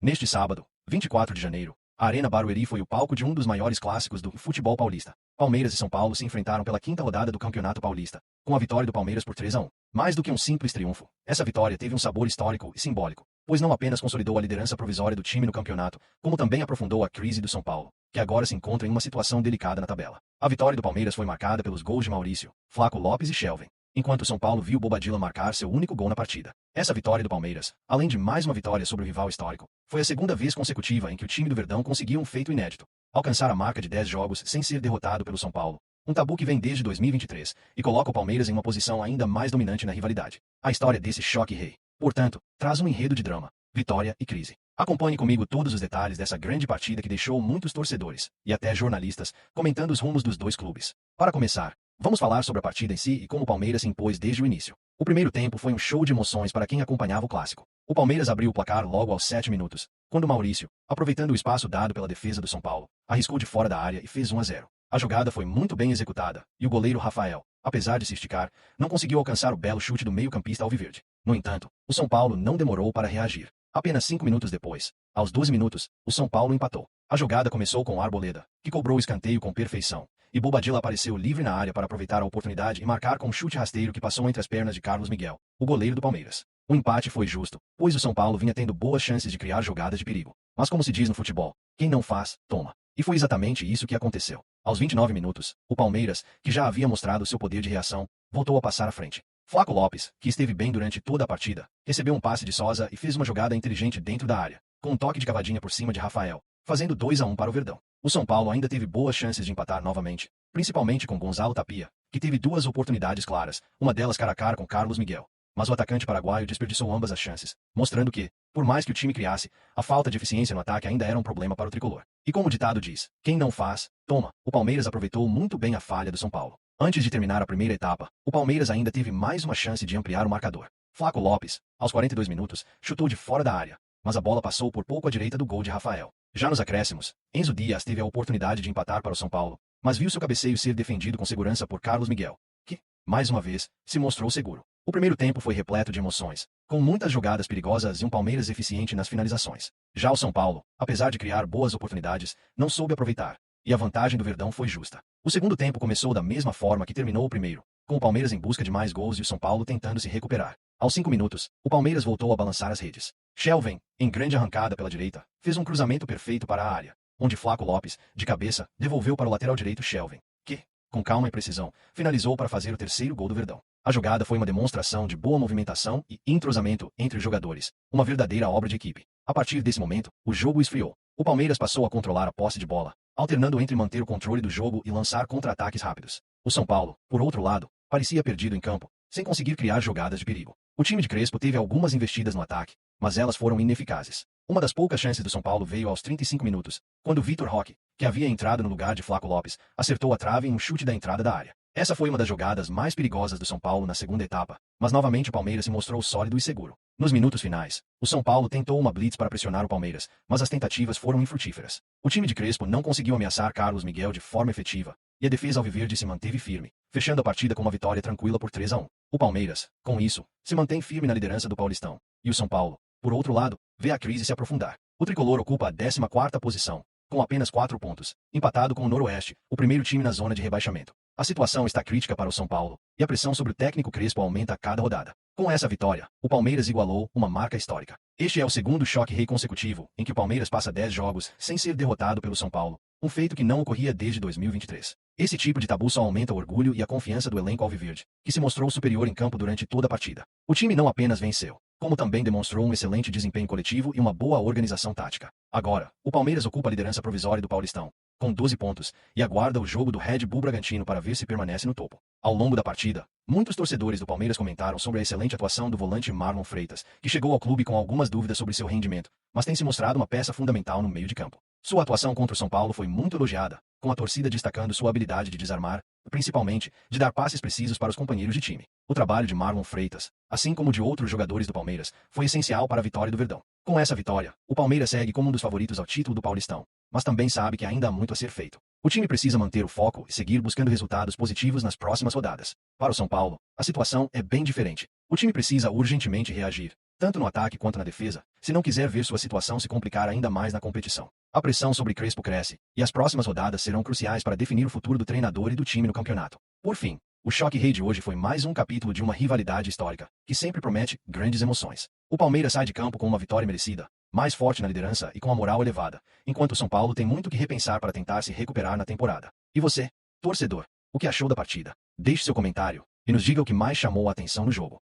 Neste sábado, 24 de janeiro, a Arena Barueri foi o palco de um dos maiores clássicos do futebol paulista. Palmeiras e São Paulo se enfrentaram pela quinta rodada do Campeonato Paulista, com a vitória do Palmeiras por 3-1. Mais do que um simples triunfo, essa vitória teve um sabor histórico e simbólico, pois não apenas consolidou a liderança provisória do time no campeonato, como também aprofundou a crise do São Paulo, que agora se encontra em uma situação delicada na tabela. A vitória do Palmeiras foi marcada pelos gols de Maurício, Flaco Lopes e Shelvin, enquanto o São Paulo viu Bobadilla marcar seu único gol na partida. Essa vitória do Palmeiras, além de mais uma vitória sobre o rival histórico, foi a segunda vez consecutiva em que o time do Verdão conseguiu um feito inédito: alcançar a marca de 10 jogos sem ser derrotado pelo São Paulo. Um tabu que vem desde 2023 e coloca o Palmeiras em uma posição ainda mais dominante na rivalidade. A história desse choque rei, portanto, traz um enredo de drama, vitória e crise. Acompanhe comigo todos os detalhes dessa grande partida que deixou muitos torcedores, e até jornalistas, comentando os rumos dos dois clubes. Para começar, vamos falar sobre a partida em si e como o Palmeiras se impôs desde o início. O primeiro tempo foi um show de emoções para quem acompanhava o clássico. O Palmeiras abriu o placar logo aos 7 minutos, quando Maurício, aproveitando o espaço dado pela defesa do São Paulo, arriscou de fora da área e fez 1-0. A jogada foi muito bem executada, e o goleiro Rafael, apesar de se esticar, não conseguiu alcançar o belo chute do meio-campista alviverde. No entanto, o São Paulo não demorou para reagir. Apenas 5 minutos depois, aos 12 minutos, o São Paulo empatou. A jogada começou com Arboleda, que cobrou o escanteio com perfeição, e Bobadilla apareceu livre na área para aproveitar a oportunidade e marcar com um chute rasteiro que passou entre as pernas de Carlos Miguel, o goleiro do Palmeiras. O empate foi justo, pois o São Paulo vinha tendo boas chances de criar jogadas de perigo. Mas como se diz no futebol, quem não faz, toma. E foi exatamente isso que aconteceu. Aos 29 minutos, o Palmeiras, que já havia mostrado seu poder de reação, voltou a passar à frente. Flaco Lopes, que esteve bem durante toda a partida, recebeu um passe de Sosa e fez uma jogada inteligente dentro da área, com um toque de cavadinha por cima de Rafael, fazendo 2-1 para o Verdão. O São Paulo ainda teve boas chances de empatar novamente, principalmente com Gonzalo Tapia, que teve duas oportunidades claras, uma delas cara a cara com Carlos Miguel. Mas o atacante paraguaio desperdiçou ambas as chances, mostrando que, por mais que o time criasse, a falta de eficiência no ataque ainda era um problema para o tricolor. E como o ditado diz, quem não faz, toma. O Palmeiras aproveitou muito bem a falha do São Paulo. Antes de terminar a primeira etapa, o Palmeiras ainda teve mais uma chance de ampliar o marcador. Flaco Lopes, aos 42 minutos, chutou de fora da área, mas a bola passou por pouco à direita do gol de Rafael. Já nos acréscimos, Enzo Dias teve a oportunidade de empatar para o São Paulo, mas viu seu cabeceio ser defendido com segurança por Carlos Miguel, que, mais uma vez, se mostrou seguro. O primeiro tempo foi repleto de emoções, com muitas jogadas perigosas e um Palmeiras eficiente nas finalizações. Já o São Paulo, apesar de criar boas oportunidades, não soube aproveitar, e a vantagem do Verdão foi justa. O segundo tempo começou da mesma forma que terminou o primeiro, com o Palmeiras em busca de mais gols e o São Paulo tentando se recuperar. Aos 5 minutos, o Palmeiras voltou a balançar as redes. Shelvin, em grande arrancada pela direita, fez um cruzamento perfeito para a área, onde Flaco Lopes, de cabeça, devolveu para o lateral direito Shelvin, que, com calma e precisão, finalizou para fazer o terceiro gol do Verdão. A jogada foi uma demonstração de boa movimentação e entrosamento entre os jogadores, uma verdadeira obra de equipe. A partir desse momento, o jogo esfriou. O Palmeiras passou a controlar a posse de bola, alternando entre manter o controle do jogo e lançar contra-ataques rápidos. O São Paulo, por outro lado, parecia perdido em campo, sem conseguir criar jogadas de perigo. O time de Crespo teve algumas investidas no ataque, mas elas foram ineficazes. Uma das poucas chances do São Paulo veio aos 35 minutos, quando Vitor Roque, que havia entrado no lugar de Flaco Lopes, acertou a trave em um chute da entrada da área. Essa foi uma das jogadas mais perigosas do São Paulo na segunda etapa, mas novamente o Palmeiras se mostrou sólido e seguro. Nos minutos finais, o São Paulo tentou uma blitz para pressionar o Palmeiras, mas as tentativas foram infrutíferas. O time de Crespo não conseguiu ameaçar Carlos Miguel de forma efetiva, e a defesa alviverde se manteve firme, fechando a partida com uma vitória tranquila por 3-1. O Palmeiras, com isso, se mantém firme na liderança do Paulistão, e o São Paulo, por outro lado, vê a crise se aprofundar. O tricolor ocupa a 14ª posição, com apenas 4 pontos, empatado com o Noroeste, o primeiro time na zona de rebaixamento. A situação está crítica para o São Paulo, e a pressão sobre o técnico Crespo aumenta a cada rodada. Com essa vitória, o Palmeiras igualou uma marca histórica. Este é o segundo choque rei consecutivo, em que o Palmeiras passa 10 jogos sem ser derrotado pelo São Paulo, um feito que não ocorria desde 2023. Esse tipo de tabu só aumenta o orgulho e a confiança do elenco alviverde, que se mostrou superior em campo durante toda a partida. O time não apenas venceu, como também demonstrou um excelente desempenho coletivo e uma boa organização tática. Agora, o Palmeiras ocupa a liderança provisória do Paulistão, com 12 pontos, e aguarda o jogo do Red Bull Bragantino para ver se permanece no topo. Ao longo da partida, muitos torcedores do Palmeiras comentaram sobre a excelente atuação do volante Marlon Freitas, que chegou ao clube com algumas dúvidas sobre seu rendimento, mas tem se mostrado uma peça fundamental no meio de campo. Sua atuação contra o São Paulo foi muito elogiada, com a torcida destacando sua habilidade de desarmar, principalmente, de dar passes precisos para os companheiros de time. O trabalho de Marlon Freitas, assim como de outros jogadores do Palmeiras, foi essencial para a vitória do Verdão. Com essa vitória, o Palmeiras segue como um dos favoritos ao título do Paulistão, mas também sabe que ainda há muito a ser feito. O time precisa manter o foco e seguir buscando resultados positivos nas próximas rodadas. Para o São Paulo, a situação é bem diferente. O time precisa urgentemente reagir, tanto no ataque quanto na defesa, se não quiser ver sua situação se complicar ainda mais na competição. A pressão sobre Crespo cresce, e as próximas rodadas serão cruciais para definir o futuro do treinador e do time no campeonato. Por fim, o Choque Rei de hoje foi mais um capítulo de uma rivalidade histórica, que sempre promete grandes emoções. O Palmeiras sai de campo com uma vitória merecida, mais forte na liderança e com a moral elevada, enquanto o São Paulo tem muito que repensar para tentar se recuperar na temporada. E você, torcedor, o que achou da partida? Deixe seu comentário e nos diga o que mais chamou a atenção no jogo.